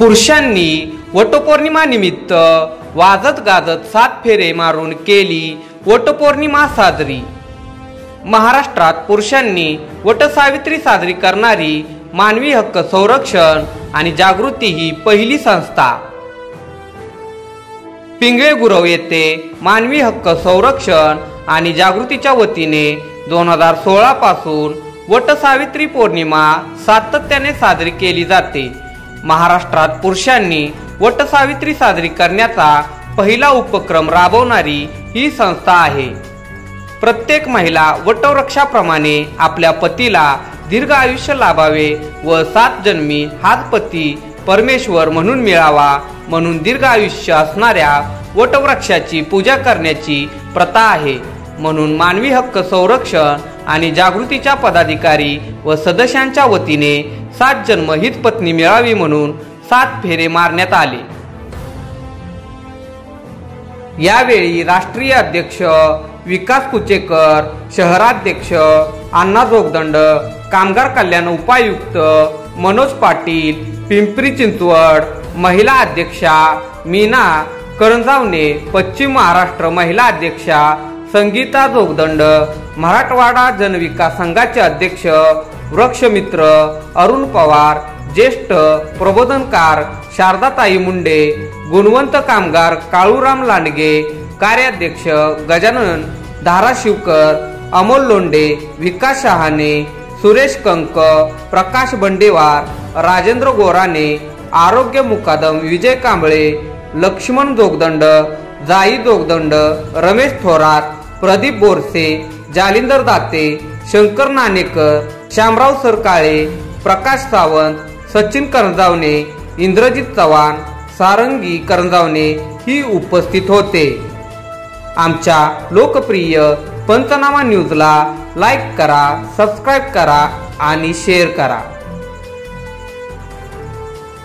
पुरुषांनी वटपौर्णिमा निमित्त वाजत गाजत 7 फेरे मारून केली वटपौर्णिमा साजरी। महाराष्ट्रात पुरुषांनी वटसावित्री साजरी करणारी मानवी हक्क संरक्षण आणि जागृती ही पहिली संस्था। पिंगळे गुरव येथे मानवी हक्क संरक्षण आणि जागृतीच्या वतीने 2016 पासून वटसावित्री पौर्णिमा सातत्याने साजरी केली जाते। महाराष्ट्रात पुरुषांनी वटसावित्री साजरी करण्याचा पहिला उपक्रम राबवणारी ही संस्था आहे। प्रत्येक महिला वटवृक्षाप्रमाणे आपल्या पतीला दीर्घ आयुष्य लाभावे व 7 जन्मी हाच पती परमेश्वर म्हणून मिळावा म्हणून दीर्घ आयुष्य असणाऱ्या वटवृक्षाची पूजा करण्याची प्रथा आहे। म्हणून मानवी हक्क संरक्षण आणि जागृतीच्या पदाधिकारी व सदस्यांच्या वतीने 7 जन्म हीच पत्नी मिळावी म्हणून 7 फेरे मारण्यात आले। यावेळी राष्ट्रीय अध्यक्ष विकास कुचेकर, शहराध्यक्ष अण्णा जोगदंड, कामगार कल्याण उपायुक्त मनोज पाटील, पिंपरी चिंचवड महिला अध्यक्षा मीना करंजावणे, पश्चिम महाराष्ट्र महिला अध्यक्षा संगीता जोगदंड, मराठवाडा जनविकास संघाचे अध्यक्ष वृक्षमित्र अरुण पवार, ज्येष्ठ प्रबोधनकार शारदाताई मुंडे, गुणवंत कामगार काळूराम लांडगे, कार्याध्यक्ष गजानन धाराशिवकर, अमोल लोंढे, विकास शहाणे, सुरेश कंक, प्रकाश बंडेवार, राजेंद्र गोराणे, आरोग्य मुकादम विजय कांबळे, लक्ष्मण जोगदंड, जाई जोगदंड, रमेश थोरात, प्रदीप बोरसे, जालिंदर दाते, शंकर नाणेकर, श्यामराव सरकाळे, प्रकाश सावंत, सचिन करंजावणे, इंद्रजित चव्हाण, सारंगी करंजावणे ही उपस्थित होते। आमच्या लोकप्रिय पंचनामा न्यूजला लाईक करा, सबस्क्राईब करा आणि शेअर करा।